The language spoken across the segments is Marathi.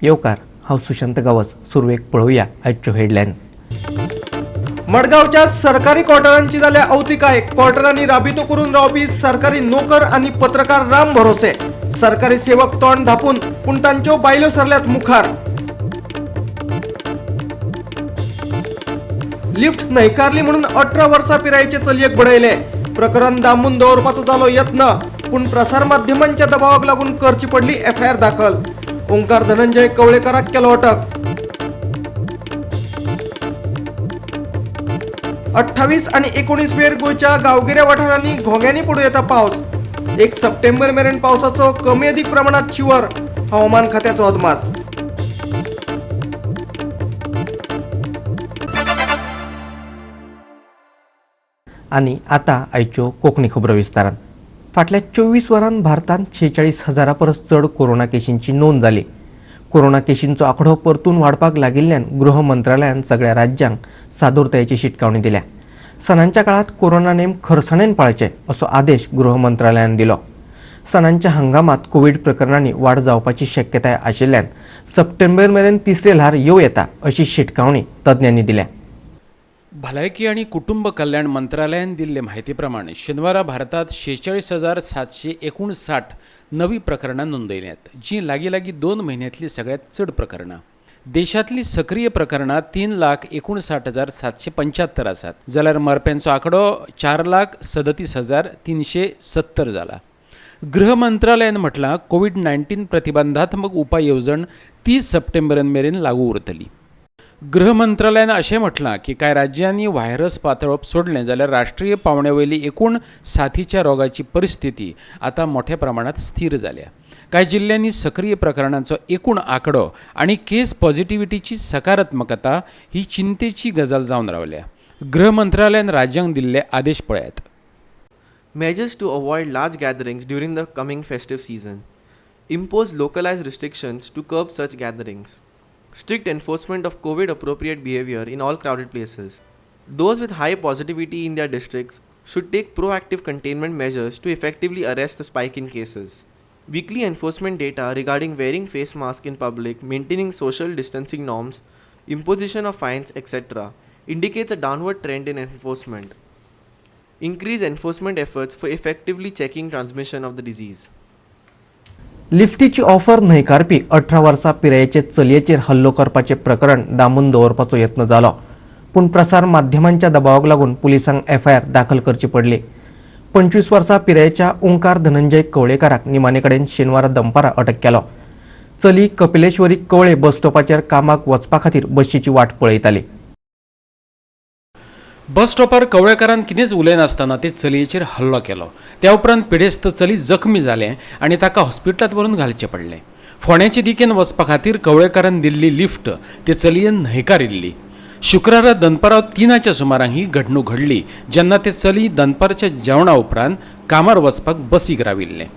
येवकार हांव सुशांत गावस सुरवेक पळोवया आजच्यो हेडलायन्स। मडगावच्या सरकारी क्वार्टरांची जाल्या अवतिकाय। क्वार्टरांनी राबितो करून रावपी सरकारी नोकर आणि पत्रकार राम भरोसे। सरकारी सेवक तोंड धापून पूण तांच्यो बायलो सरल्यात मुखार। लिफ्ट न्हयकारली म्हणून 18 वर्सां पिरायेचे चलयेक बडयले। प्रकरण दामून दवरपाचो जालो यत्न पूण प्रसार माध्यमांच्या दबावाक लागून करची पडली एफआयआर दाखल। ओंकार धनंजय कवळेकाराक केलो अटक। 28 आणि 19 मेर गोंयच्या गांवगिऱ्या वाठारांनी घोग्यांनी पडूं येता पावस। 1 सप्टेंबर मेरेन पावसाचो कमी अधिक प्रमाणात शिवर, हवामान खात्याचो अदमास। आणि आता आयच्यो कोंकणी खबरो विस्तारान। फाटल्या 24 वरांत भारतांत 46,000 परस चड कोरोना केशींची नोंद जाली। कोरोना केशींचो आंकडो परतून वाडपाक लागिल्ल्यान गृह मंत्रालयान सगळ्या राज्यांक सादूरतायेची शिटकावणी दिल्या। सणांच्या काळात कोरोना नेम खरसाणेन पाळचे असो आदेश गृह मंत्रालयान दिलो। सणांच्या हंगामात कोविड प्रकरणांनी वाड जावपाची शक्यताय आशिल्ल्यान सप्टेंबर मेरेन तिसरी ल्हार येवं येता अशी शिटकावणी तज्ञांनी दिल्या। भलायकी आणि कुटुंब कल्याण मंत्रालयान दिल्ले माहिती प्रमाण शेनवारा भारतात 46,759 नवी प्रकरणां नोंदयल्यात, जी लागीं 2 महिन्यांतली सगळ्यात चड प्रकरणां। देशांतली सक्रिय प्रकरणां 3,59,775 आसात, जाल्यार मरप्यांचो आंकडो 4,37,370 जाला। गृह मंत्रालयान म्हटलां कोविड-19 प्रतिबंधात्मक उपाय येवजण 30 सप्टेंबर मेरेन लागू उरतली। गृह मंत्रालयान अशें म्हटलां की कांय राज्यांनी व्हायरस पातळप सोडलें जाल्यार राष्ट्रीय पावंड्यावयली एकूण साथीच्या रोगाची परिस्थिती आता मोठ्या प्रमाणात स्थिर जाल्या। कांय जिल्ल्यांनी सक्रिय प्रकरणांचो एकूण आंकडो आणि केस पॉझिटिव्हिटीची सकारात्मकता ही चिंतेची गजाल जावन रावल्या। गृह मंत्रालयान राज्यांक दिल्ले आदेश पळयात। Measures to avoid large gatherings during the coming festive season. Impose localized restrictions to curb such gatherings. Strict enforcement of COVID-appropriate behavior in all crowded places. Those with high positivity in their districts should take proactive containment measures to effectively arrest the spike in cases. Weekly enforcement data regarding wearing face masks in public, maintaining social distancing norms, imposition of fines, etc. indicates a downward trend in enforcement. Increase enforcement efforts for effectively checking transmission of the disease. लिफ्टीची ऑफर न्हयकारपी 18 वर्सां पिरायेचे चलयेचेर हल्लो करपाचे प्रकरण दामून दवरपाचो यत्न जालो, पूण प्रसार माध्यमांच्या दबावाक लागून पुलिसांक एफआयआर दाखल करची पडली। 25 वर्सां पिरायेच्या ओंकार धनंजय कवळेकाराक निमाणे कडेन शेनवारा दनपारा अटक केलो। चली कपिलेश्वरी कवळे बस स्टॉपाचेर कामाक वचपा खातीर बसीची वाट पळयताली। बस स्टॉपार कवळेकारान कितेंच उलयनासतना ते चलयेचेर हल्लो केलो। त्या उपरांत पिडेस्त चली जखमी जालें आणि ताका हॉस्पिटलांत व्हरून घालचें पडलें। फोंड्याचे दिकेन वचपा खातीर कवळेकारान दिल्ली लिफ्ट ते चलयेन न्हयकारिल्ली। शुक्रारा दनपारां 3च्या सुमाराक ही घडणूक घडली, जेन्ना ते चली दनपारच्या जेवणा उपरांत कामार वचपाक बसीक राविल्लें।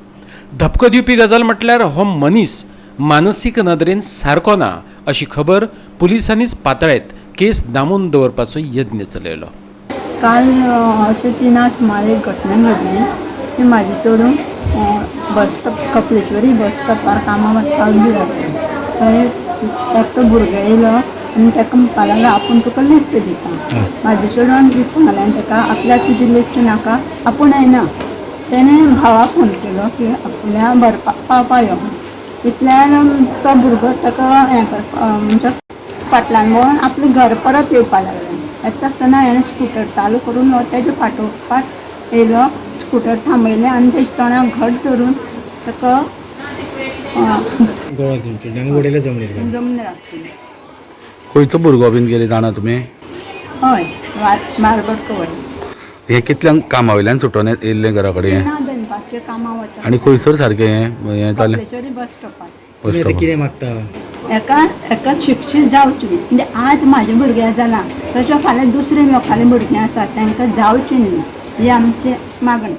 धपको दिवपी गजाल म्हटल्यार हो मनीस मानसीक नदरेन सारको ना अशी खबर पुलिसांनीच पातळेत केस दामून दवरपाचो यत्न चलयलो। काल अशें 3 सुमार एक घटना घडली की म्हाजे चेडूं बस स्टॉप कपिलेश्वरी बस स्टॉपार कामां वचपाक गेलो। थंय एकटो भुरगो येयलो आनी ताका म्हणपाक लागलो आपूण तुका लिफ्ट दिता। म्हाजे चेडवान कितें सांगलें ताका आपल्याक तुजी लिफ्ट नाका, आपूण येना। तेणें भावाक फोन केलो की आपल्या पावपा यो। इतल्यान तो भुरगो ताका हें करपा म्हणजे फाटल्यान वळोन आपलें घर परत येवपाक लागलें। येता आसतना हेणें स्कूटर चालू करून तेजे फाटोफाट येयलो, स्कूटर थांबयलें आनी तेजे तोंडाक घट धरून ताका जमनी राखली। खंयचो भुरगो बीन गेले जाणा तुमी? हय, मारबत कवळ। हे कितल्यांक कामा वयल्यान सुटोन येयल्ले घरा कडेन? दनपारचे कामां वता। आनी खंयसर सारकें हें जालें? कपिलेश्वरी बस स्टॉपार। कितें मागता? एका शिक्षीत जावची म्हणजे आज म्हाजे भुरग्यां जालां तशें फाल्यां दुसऱ्या लोकांनी भुरगीं आसात तांकां जावची न्ही, ही आमची मागणी।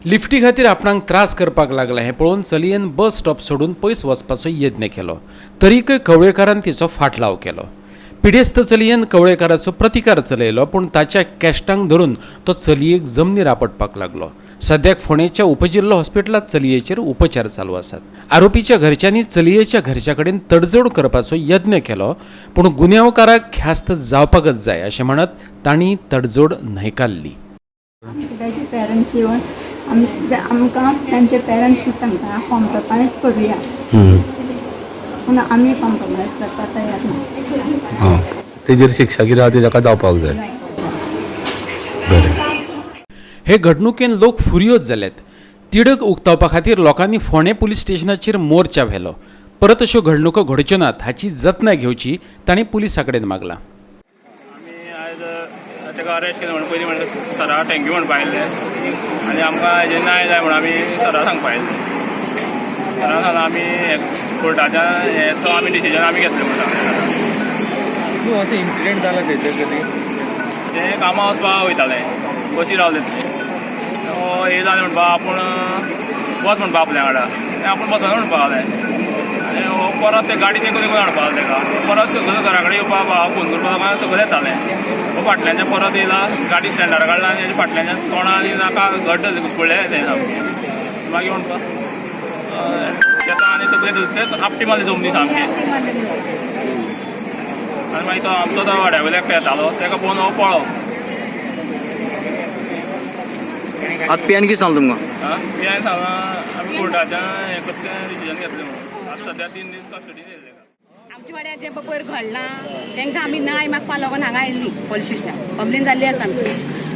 लिफ्टी खातीर आपणाक त्रास करपाक लागला हें पळोवन चलयेन बस स्टॉप सोडून पयस वचपाचो यत्न केलो, तरीकय कवळेकारान तिचो फाटलाव केलो। पिडेस्त चलयेन कवळेकाराचो प्रतिकार चलयलो, पूण ताच्या कॅश्टांक धरून तो चलयेक जमनीर आपटपाक लागलो। सद्याक फोंडेच्या उपजिल्लो हॉस्पिटलात चलयेचेर उपचार चालू आसात. आरोपीच्या घरच्यांनी चलयेच्या घरच्या कडेन तडजोड करपाचो यत्न केलो, पूण गुन्यांवकाराक ख्यास्त जावपाकच जाय अशें म्हणत तांणी तडजोड न्हयकारली. ताचे पेरंट्स येवन आमकां तांचे पेरंट्स कितें सांगता कॉम्प्रोमायज करुया पूण आमी कॉम्प्रोमायज करपाक तयार ना. तेजेर शिक्षा कितें आहा ती ताका जावपाक जाय. बरें. हे घडणुकेन लोक फुर्योज जाल्यात. तिडक उक्तावपा खातीर लोकांनी फोंडे पुलीस स्टेशनाचेर मोर्चा व्हेलो. परत अश्यो घडणुको घडच्यो नात हाची जतनाय घेवची तांणी पुलिसा कडेन मागला. तेका अरेस्ट केलें म्हणून पयलीं म्हणलें सरा थँक्यू म्हणपा आयिल्ले आनी आमकां हेजें न्याय जाय म्हणून आमी सरा सांगपा आयिल्ले. सरा सांगून आमी कोर्टाच्या हेचो आमी डिसिजन आमी घेतलें म्हणटा. अशें इन्सिडेंट जाला थंयसर कधी ते कामां वचपाक वयताले, बसी रावले थंय. हे जालें म्हणपा आपूण वच म्हणपा आपल्या वांगडा, आपूण बसना म्हणपा लागलें. आनी परत ते गाडी तें करून हाडपा लागलें तेका. परत सगळें घरा कडेन येवपा फोन करपा सगळें येतालें. फाटल्याच्यान परत येयला, गाडी स्टँडार काडला आनी हेजे फाटल्याच्यान तोंडान नाका घट्ट घुसपडले तें सामकें. मागीर म्हणपा तेका आनी तकलेक आपटी मारली जमनी सामकें. आनी मागीर तो आमचो तो वाड्या वयल्याक येतालो तेका पळोवन हांव पळो. आतां पियान कितें सांगलें तुमकां? पियान सांगलां आमी कोर्टाच्यान हें करतलें डिसिजन घेतलें म्हणून. आतां सद्या 3 दीस कस्टडीन येयले. आमच्या वाड्यार जें पयर घडलां तांकां आमी न्याय मागपा लागून हांगा आयिल्लीं. पोलीस स्टेशनार कंप्लेन जाल्ली आसा आमची.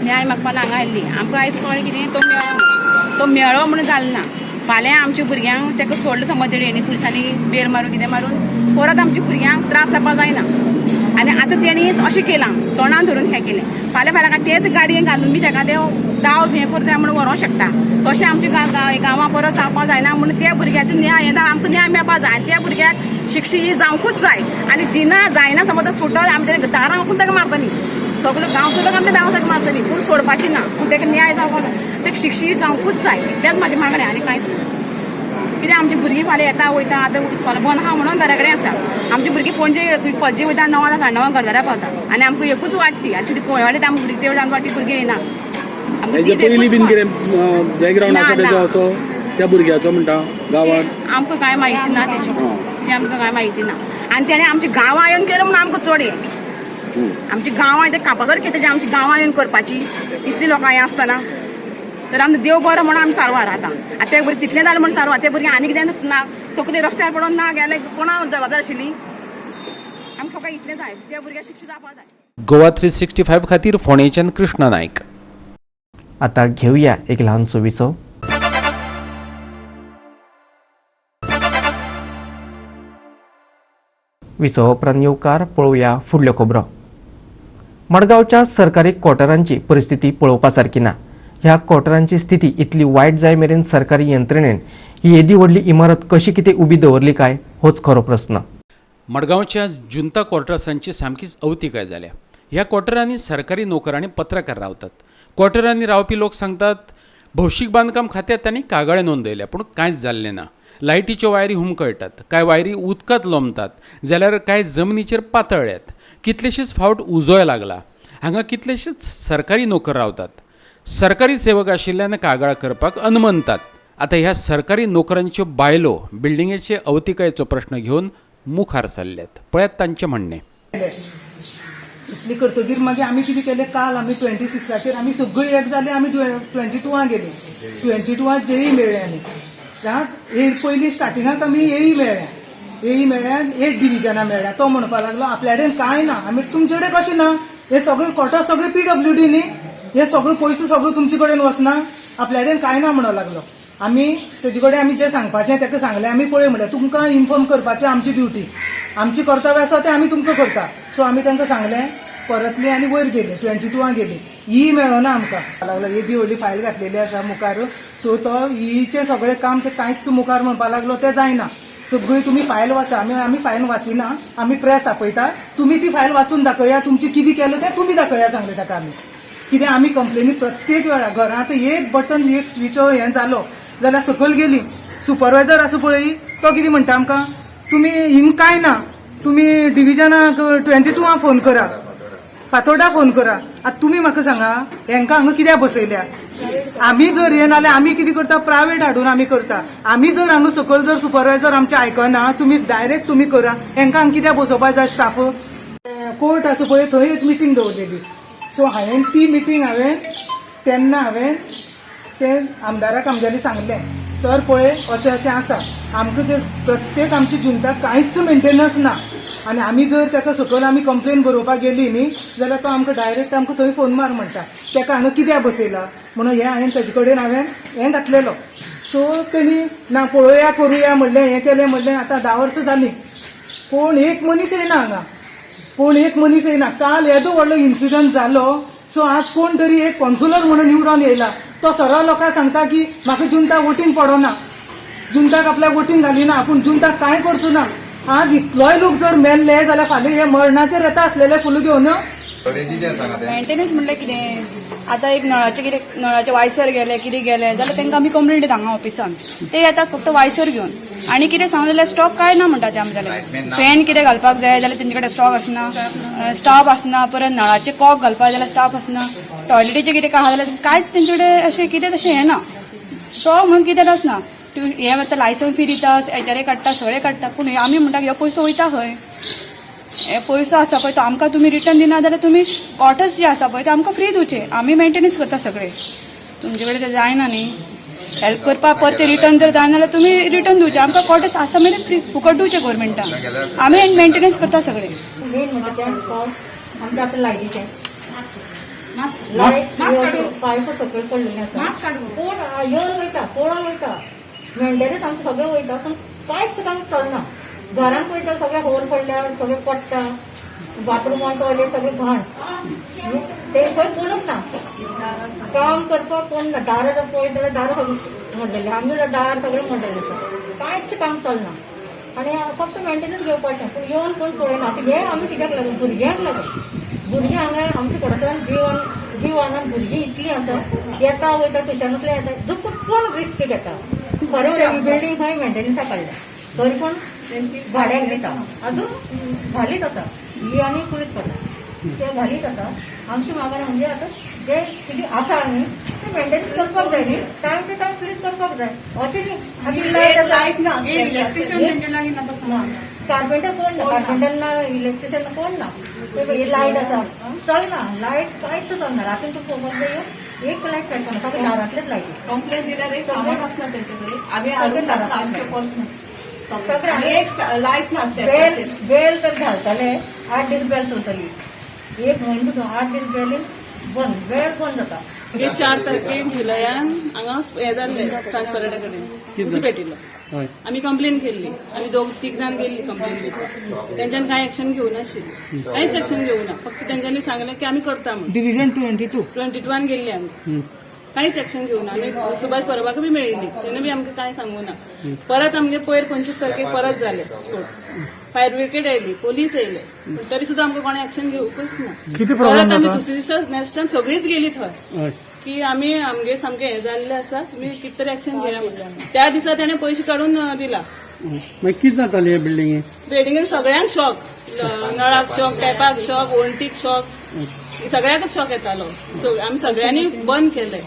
न्याय मागपा हांगा आयिल्लीं. आमकां आयज कळ्ळें कितें तो मेळो म्हणून जालें ना. फाल्यां आमच्या भुरग्यांक ताका सोडलो समज तेणी पुलिसांनी बेल मारून कितें मारून परत आमच्या भुरग्यांक त्रास जावपा जायना. आनी आतां तेणी अशें केलां तोंडान धरून हें केलें. फाल्यां तेच गाडयेन घालून बी ताका तें दाव हें करता म्हणून व्हरोंक शकता. तशें आमच्या गांवां परत जावपा जायना म्हणून त्या भुरग्याचो न्याय येता आमकां न्याय मेळपा जाय. आनी त्या भुरग्याक शिक्षा ही जावंकूच जाय. आनी दिना जायना समज सुटत आमी तें दारां वचून ताका मारतलीं. सगळो गांव सुद्दां आमी दारां ताका मारतलीं पूण सोडपाची ना. पूण ताका न्याय जावपा जाय. ताका शिक्षा ही जावंकूच जाय. तेंच म्हाजें मागणें आनी कांय कितें. आमची भुरगीं फाल्यां येता वयता. आतां इस्कॉला बंद आहा म्हणून घरा कडेन आसा. आमची भुरगीं पणजे वयता 9 9:30 घरदारा पावता. आनी आमकां एकूच वाटती. आनी तितली कोयवाडीत आमकां भुरगीं तेवढी आमकां वाटती भुरगीं येना. त्या भुरग्याचो म्हणटा गांवांत आमकां कांय म्हायती ना तेची. तें आमकां कांय म्हायती ना. आनी तेणें आमच्या गांवां येवन केलें म्हणून आमकां चड हें. आमच्या गांवां तें कापासर कितें आमच्या गांवां येवन करपाची इतली लोकां हें आसतना. तर आमकां देव बरो म्हणून आमी सारवार आतां. आतां ते भुरगीं तितलें जालें म्हणून सारवार. ते भुरगीं आनी कितें ना तकली रस्त्यार पडोन ना गेले कोणा जबाबदार आशिल्ली. आमकां फकत इतलें जाय. त्या भुरग्याक शिक्षा जावपा जाय. गोवा 365 खातीर फोंडेच्यान कृष्णा नायक. आता घेऊया एक लहानसो विसो. विसो उपरांत येवकार पळोवया फुडल्यो खबरो. मडगांवच्या सरकारी क्वॉर्टरांची परिस्थिती पळोवपा सारकी ना. ह्या क्वॉर्टरांची स्थिती इतली वायट जाय मेरेन सरकारी यंत्रणेन ही येदी व्हडली इमारत कशी कितें उबी दवरली काय होच खरो प्रस्न. मडगांवच्या जुंता क्वॉर्टर्सांची सामकीच अवतिकाय जाल्या. ह्या क्वॉर्टरांनी सरकारी नोकर आनी पत्रकार रावतात. क्वॉर्टरांनी रावपी लोक सांगतात भौशीक बांदकाम खात्यात तांणी कागाळे नोंदयल्या पूण कांयच जाल्लें ना. लायटीच्यो वायरी हुमकळटात, कांय वायरी उदकांत लोंबतात, जाल्यार कांय जमनीचेर पातळ्यात. कितलेशेच फावट उजोय लागला. हांगा कितलेशेच सरकारी नोकर रावतात. सरकारी सेवक आशिल्ल्यान कागाळ करपाक अनमनतात. आतां ह्या सरकारी नोकरांच्यो बायलो बिल्डिंगेचे अवतिकायेचो प्रश्न घेवन मुखार सरल्यात. पळयात तांचें म्हणणें. इतली करतगीर मागीर आमी कितें केलें काल आमी 26 आमी सगळीं एक जाली. आमी 22 गेली. 22 जेई मेळ्ळे आमी. पयलीं स्टार्टिंगाक आमी एई मेळ्ळ्या 8 डिविजनां मेळ्ळ्या. तो म्हणपाक लागलो आपल्या कडेन कांय ना. आमी तुमचे कडेन कशें ना. हे सगळे क्वॉर्टर सगळे PWD न्ही. हे सगळे पयसो सगळो तुमचे कडेन वचना. आपल्या कडेन कांय ना म्हणूंक लागलो. आमी तेजे कडेन आमी जें सांगपाचें ताका सांगलें. आमी पळय म्हणलें तुमकां इन्फॉर्म करपाचें आमची ड्युटी. आमची कर्तव्य आसा तें आमी तुमकां करता. सो आमी तांकां सांगलें परतली आनी वयर गेली 22 गेली. ई मेळो ना आमकां लागलो. येदी व्हडली फायल घातलेली आसा मुखार. सो तो ईचें सगळें काम तें कांयच मुखार म्हणपाक लागलो तें जायना. सगळी तुमी फायल वाचा. आमी फायल वाचिना. आमी प्रेस आपयता. तुमी ती फायल वाचून दाखया. तुमची कितें केलें तें तुमी दाखया सांगलें ताका आमी. कितें आमी कंप्लेनी प्रत्येक वेळार घरांत एक बटन एक स्विच हें जालो जाल्यार सकयल गेली. सुपरवायझर आसा पळय तो कितें म्हणटा आमकां तुमी हिंग कांय ना. तुमी डिविजनाक 22 फोन करा. फातोड्डा फोन करा. आता तुम्ही म्हाका सांगा हेंकां हांगा कित्याक बसयल्या. आमी जर हे नाल्यार आमी कितें करता, प्रायवेट हाडून आमी करता. आमी जर हांगा सकयल जर सुपरवायझर आमचे आयकना, तुमी डायरेक्ट तुमी करा. हेंकां हांगा कित्याक बसोवपाक जाय स्टाफ. कोर्ट आसा पळय थंय एक मिटींग दवरलेली. सो हांवें ती मिटींग तेन्ना हांवें ते आमदाराक आमगेले सांगलें, सर पळय अशें अशें आसा, आमकां जे प्रत्येक आमची जुंताक कांयच मेंटेनन्स ना आनी आमी जर ताका सकयल आमी कंप्लेन बरोवपाक गेली न्ही जाल्यार तो आमकां डायरेक्ट आमकां थंय फोन मार म्हणटा, ताका हांगा कित्याक बसयला म्हणून हें हांवें ताजे कडेन हें घातलेलो. सो तेणी ना पळोवया करुया म्हणलें, हें केलें म्हणलें. आतां 10 वर्सां जालीं कोण एक मनीस येना हांगा, कोण एक मनीस येना. काल येदो व्हडलो इन्सिडंट जालो. सो आज कोण तरी एक कॉन्सुलर म्हणून निवडून येयला, तो सरळ लोकांक सांगता की म्हाका जुंताक वोटींग पडोना, जुंताक आपल्याक वोटींग घालिना, पूण जुंताक कांय करचो ना. आज इतलोय लोक जर मेल्ले जाल्यार फाल्यां हे मरणाचेर येता आसलेले फुल घेवन. मेंटेनन्स म्हणल्यार कितें, आतां एक नळाचे वायसर गेले कितें गेले जाल्यार तांकां आमी कंप्लेंट दिता हांगा ऑफिसान. ते येतात फक्त वायसर घेवन आनी कितें सांगलें जाल्यार स्टॉक काय ना म्हणटा ते आमच्याकडे. फॅन कितें घालपाक जाय जाल्यार तेंचे कडेन स्टॉक आसना, स्टाफ आसना. परत नळाचे कॉक घालपाक जाल्यार स्टाफ आसना. टॉयलेटीचे कितें आहा जाल्यार कांयच तेंचे कडेन अशें कितें तशें हें ना. स्टॉक म्हणून कितें आसना. हे आतां लायसन्स फी दिता, एचआरए काडटा, सगळें काडटा, पूण आमी म्हणटा हो पयसो वयता खंय. हे पयसो आसा पळय तो आमकां तुमी रिटर्न दिना जाल्यार तुमी क्वॉर्टर्स जे आसा पळय ते आमकां फ्री दिवचे. आमी मेंटेनन्स करता सगळे. तुमचे कडेन ते जायना न्ही हेल्प करपाक. परत ते रिटर्न जर जायना जाल्यार तुमी रिटर्न दिवचे. आमकां क्वॉर्टर्स आसा मागीर फ्री फुकट दिवचे गव्हर्मेंटान. आमी मेंटेनन्स करता सगळे. मेन म्हणजे ते आमच्या आतां लायटीचे पायप सकयल पडलेले आसा. कोण येवन वयता, पळोवन वयता, मेंटेनन्स आमचें सगळें वयता, पूण कांयच काम चलना. घरान पळयता सगळे होल पडल्यार सगळे पडटा, बाथरूमान टॉयलेट सगळे घाण. ते खंय कोणूच ना, काम करपाक कोण ना. दारां जर पळयत जाल्यार दारां सगळीं मोडलेली, आमचे दार सगळे मोडलेले आसा. कांयच काम चलना आनी फक्त मेंटेनन्स घेवपाचें. पूण येवन कोण पळयना. हे आमी कित्याक लागून, भुरग्यांक लागून. भुरगीं हांगा आमचे घरांतल्यान B1 भुरगीं इतलीं आसा, येता वयता ट्युशनांतल्यान येता, दुखून कोण रिस्क घेता. खरें बिल्डींग खंय मेंटेनन्सा काडल्या तरी पण भाड्याक दिता. अजून घालीत आसा ही आनी पुलीस पडटा ते घालीत आसा. आमची मागणी म्हणजे आतां जे कितें आसा न्ही ते मेंटेनन्स करपाक जाय न्ही, टायम टू टायम क्लीन करपाक जाय. अशें न्ही आमी लायट ना, कार्पेंटर कोण ना, कार्पेंटर ना, इलेक्ट्रिशियन कोण ना. ते लायट आसा चलना, लायट कांयच चलना. रातीन तूं पळोवपाक जाय एक लायट पेटना, सगळे दारांतलेच लायटी. कंप्लेन दिल्यार एक सामान आसना तेंचे कडेन, आमी हाडून घालता आमचे पर्सनल लायट ना. बेल तर घालताले 8 दीस बेल चलतली. एक म्हयनो 8 दीस बेल बंद जाता. 4 तारखेक जुलयान हांगा हें जाल्लें ट्रान्सफरंटा कडेन उजो पेटिल्लो. आमी कंप्लेन केल्ली, आमी 2-3 जाण गेल्ली कंप्लेन दिवपाक. तेंच्यानी कांय एक्शन घेवनाशिल्ली, कांयच एक्शन घेवना. फक्त तेंच्यांनी सांगलें की आमी करता म्हणून. डिव्हिजन 22 गेल्ली आमी, कांयच एक्शन घेवना. आमी सुभाष परबाक बी मेळिल्ली, तेणे बी आमकां कांय सांगूना. परत आमगे पयर 25 तारखेक परत जाले स्पोट. फायर ब्रिगेड आयली, पोलीस येयले, तरी सुद्दां आमकां कोणें एक्शन घेवकूच ना. परत आमी दुसरे दिसा नेक्स्ट टायम सगळींच गेली थंय की आमी आमगे सामकें हें जाल्लें आसा, तुमी कितें तरी एक्शन घेया म्हणलें. त्या दिसा तेणें पयशे काडून दिला. मागीर कितें जातालें हे बिल्डिंगेक सगळ्यांक शॉक, नळाक शॉक, टॅपाक शॉक, वोल्टीक शॉक, सगळ्याकच शॉक येतालो. आमी सगळ्यांनी बंद केलें.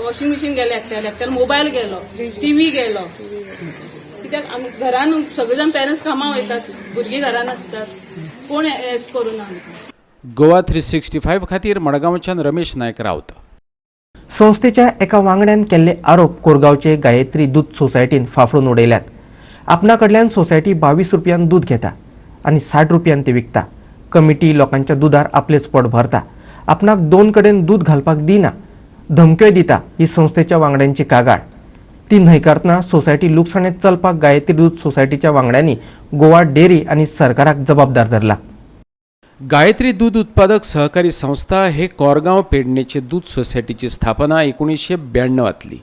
वॉशिंग मशीन गेलें एकट्याल, मोबायल गेलो, टीव्ही गेलो. कित्याक घरान सगळे जाण पेरंट्स कामां वयतात, भुरगीं घरान आसतात, कोण हेच करूना. गोवा 365 खातीर मडगांवच्यान रमेश नायक रावत. संस्थेच्या एका वांगड्यान केल्ले आरोप कोरगांवचे गायत्री दूध सोसायटीन फाफडून उडयल्यात. आपणाकडल्यान सोसायटी 22 रुपयान दूध घेता आनी 60 रुपयान ते विकता. कमिटी लोकांच्या दुधार आपलेच पोट भरता. आपणाक 2 कडेन दूध घालपाक दिना, धमक्यो दिता. ही संस्थेच्या वांगड्यांची कागाळ. ती न्हयकारतना सोसायटी लुकसाणेत चलपाक गायत्री दूध सोसायटीच्या वांगड्यांनी गोवा डेअरी आनी सरकाराक जबाबदार धरला. गायत्री दूध उत्पादक सहकारी संस्था हे कोरगांव पेडणेचे दूध सोसायटीची स्थापना 1992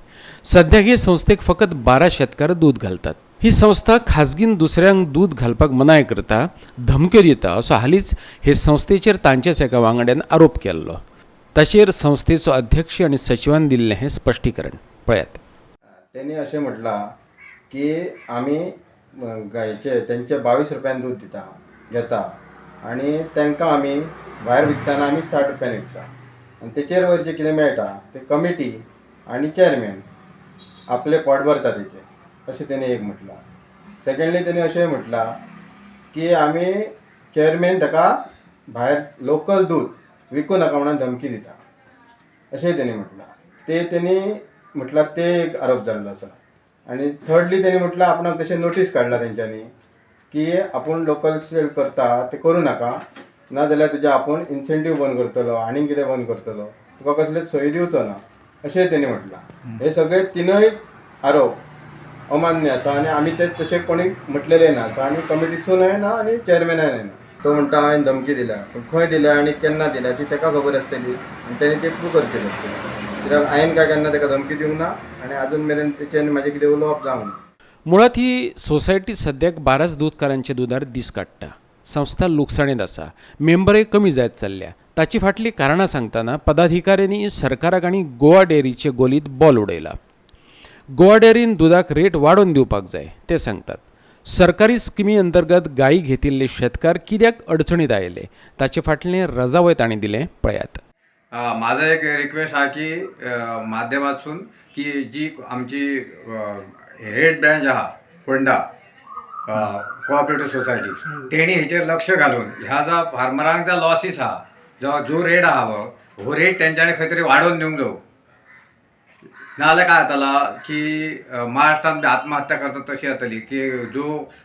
सध्या हे संस्थेक फकत 12 शेतकार दूध घालतात. ही संस्था खाजगीन दुसऱ्यांक दूध घालपाक मनाय करता, धमक्यो दिता असो हालींच हे संस्थेचेर तांच्याच एका वांगड्यान आरोप केल्लो. ताचेर संस्थेचो अध्यक्ष आनी सचिवान दिल्लें हें स्पश्टीकरण पळयात. त्यांनी अशें म्हटलां की आमी गायचे तेंचे 22 रुपयान दूध घेता आणि तांकां आमी भायर विकताना आमी 60 रुपयान विकता आनी तेचेर वयर जे कितें मेळटा ते कमिटी आनी चेअरमॅन आपले पोट भरता तेचे अशें तेणी एक म्हटलां. सेकंडली तेणी अशें म्हटलां की आमी चेअरमॅन ताका भायर लोकल दूद विकूं नाका म्हणून धमकी दिता अशेंय तेणी म्हटलां. ते तेणी म्हटल्यार ते एक आरोप जाल्लो आसा. आनी थर्डली तेणी म्हटलां आपणाक तशें नोटीस काडला तेंच्यांनी की आपूण लोकल सेल करता ते करूं नाका, नाजाल्यार तुजे आपूण इन्सेंटीव बंद करतलो आनी कितें बंद करतलो, तुका कसलेच सोयी दिवचो ना अशें तेणी म्हटलां. हे सगळे तिनूय आरोप अमान्य आसा आनी आमी ते तशें कोणी म्हटलेले ना आसा आनी कमिटीसूनय ना आनी चेअरमॅनाय ना. तो म्हणटा हांवें धमकी दिल्या, पूण खंय दिल्या आनी केन्ना दिल्या ती ताका खबर आसतली आनी तेणी ते प्रूव करचें आसतलें. कित्याक हांवें काय केन्ना ताका धमकी दिवंक ना आनी आजून मेरेन तेचें म्हाजें कितें उलोवप जावंक ना. मुळात ही सोसायटी सद्याक 12 दूधकारांच्या दुधार दीस काडटा. संस्था लुकसाणीत आसा, मेंबरय कमी जायत चल्ल्या. ताची फाटली कारणां सांगतना पदाधिकाऱ्यांनी सरकाराक आनी गोवा डेअरीचे गोलीत बॉल उडयला. गोवा डेअरीन दुधाक रेट वाडोवन दिवपाक जाय ते सांगतात. सरकारी स्किमी अंतर्गत गायी घेतिल्ले शेतकार कित्याक अडचणीत आयले ताचे फाटलें रजावय तांणी दिलें पळयात. माझा एक रिक्वेस्ट आहे की माध्यमातून की जी आमची हेड ब्रँच आहा फोंडा कोऑपरेटिव्ह सोसायटी तेणी हेचेर लक्ष घालून ह्या जो फार्मरांक जो लॉसीस आहा जो रेट आहा हो रेट तेंच्यांनी खंय तरी वाडोवन दिवंक जाय. नाजाल्यार काय जाताला की महाराष्ट्रांत आत्महत्या करता तशी जातली की जो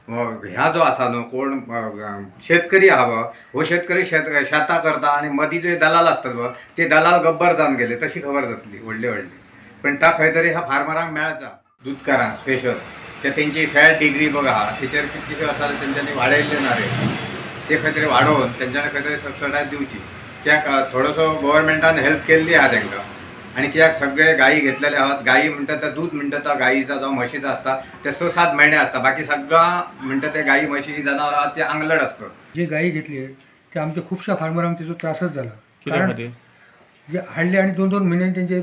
ह्या जो आसा न्हू कोण शेतकरी आहा हो शेतकरी शेतां करता आनी मदीं जे दलाल आसतात ते दलाल गब्बर जावन गेले तशी खबर जातली व्हडली व्हडली. पण ता खंय तरी ह्या फार्मरांक मेळचा दूधकारांक स्पेशल ते तेंची फॅट डिग्री बघ आहा तेचेर कितकेशे आसा तेंच्यांनी वाडयल्ले ना रेट ते खंय तरी वाडोवन तेंच्यांनी खंय तरी सबसिडायज दिवची. कित्याक थोडोसो गव्हर्मेंटान हेल्प केल्ली आहा तांकां. आणि कित्याक सगळे गायी घेतलेले आहात गायी म्हणटा त्या दूध म्हणटा त्या गायीचा जो म्हशीचा असता ते 6-7 महिने असता. बाकी सगळं म्हणटा ते गायी म्हशी जनावर आहात ते आंगलड असतात. जे गायी घेतली ते आमच्या खुबशा फार्मरांक त्याचो त्रासच झाला. कारण जे हाडले आणि 2-2 महिन्यांनी त्यांचे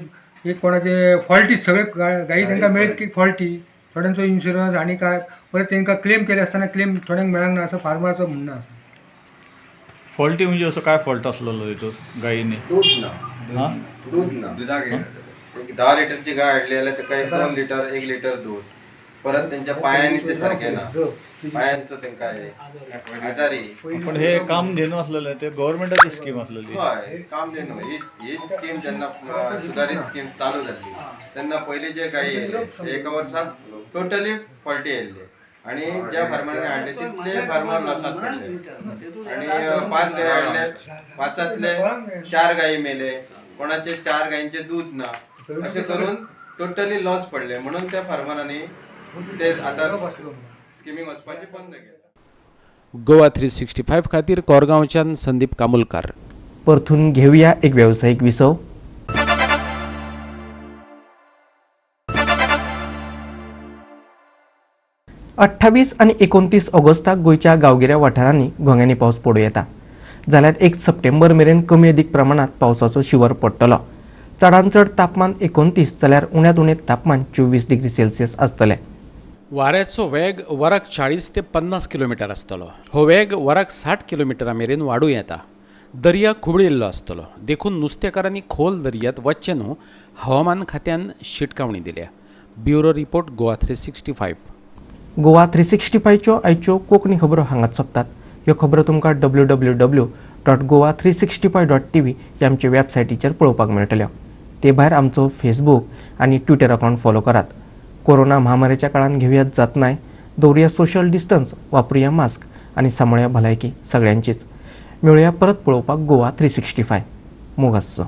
एक कोणाचे फॉल्टी सगळे गायी तांकां मेळत की फॉल्टी थोड्यांचो इन्शुरन्स आणि काय परत तांकां क्लेम केले असताना क्लेम थोड्यांक मेळांक ना असं फार्मराचं म्हणणं आसा. फॉल्टी म्हणजे असं काय फॉल्ट असलेलो हेतून गायीने? दूध ना दुधाक 10 लिटरची गाय हाडली जाल्यार ताका 2 लिटर 1 लिटर दूध. परत त्यांच्या पायांनी ते सारखे ना पायांचो तांकां आजारी. पण हे काम धेनू असलेलं ते गव्हर्नमेंटाची स्कीम असलेली. हय काम धेनू हीच स्कीम जेन्ना सुदारीत स्कीम चालू जाल्ली तेन्ना पयलीं जे गायी येयले एका वर्साक टोटली फॉल्टी येयल्ले आणि ज्या फार्मरांनी हाडले तितले फार्मर लॉसात पडले आणि 5 गायी हाडले 5तले 4 गायी मेले कोणाचे 4 गायींचे दूध ना अशें करून टोटली लॉस पडले. म्हणून त्या फार्मरांनी ते आता स्किमीक वचपाचें बंद केलें. गोवा 365 खातीर कोरगांवच्यान संदीप कामुलकार. परतून घेऊया एक व्यावसायिक विसव. अठ्ठावीस आणि 29 ऑगस्टाक गोंयच्या गांवगिऱ्या वाठारांनी घोंग्यांनी पावस पडूं येता. जाल्यार 1 सप्टेंबर मेरेन कमी अदीक प्रमाणात पावसाचो शिवर पडटलो. चडांत चड तापमान 29 जाल्यार उण्यांत उणें तापमान 24 डिग्री सेल्सियस आसतलें. वाऱ्याचो वेग वराक 40 ते 50 किलोमीटर आसतलो. हो वेग वराक 60 किलोमिटरां मेरेन वाडूं येता. दर्या खुबळिल्लो आसतलो देखून नुस्तेकारांनी खोल दर्यांत वच्चें न्हू हवामान खात्यान शिटकावणी दिल्या. Bureau report Goa 365. गोवा 365च्यो आयच्यो कोंकणी खबरो हांगाच सोंपतात. ह्यो खबरो तुमकां www.goa365.tv ह्या आमचे वेबसायटीचेर पळोवपाक मेळटल्यो. ते भायर आमचो फेसबूक आनी ट्विटर अकावंट फॉलो करात. कोरोना महामारीच्या काळान घेवयात जतनाय, दवरुया सोशल डिस्टन्स, वापरुया मास्क आनी सांबाळुया भलायकी सगळ्यांचीच. मेळुया परत पळोवपाक गोवा 365. मोग आसचो.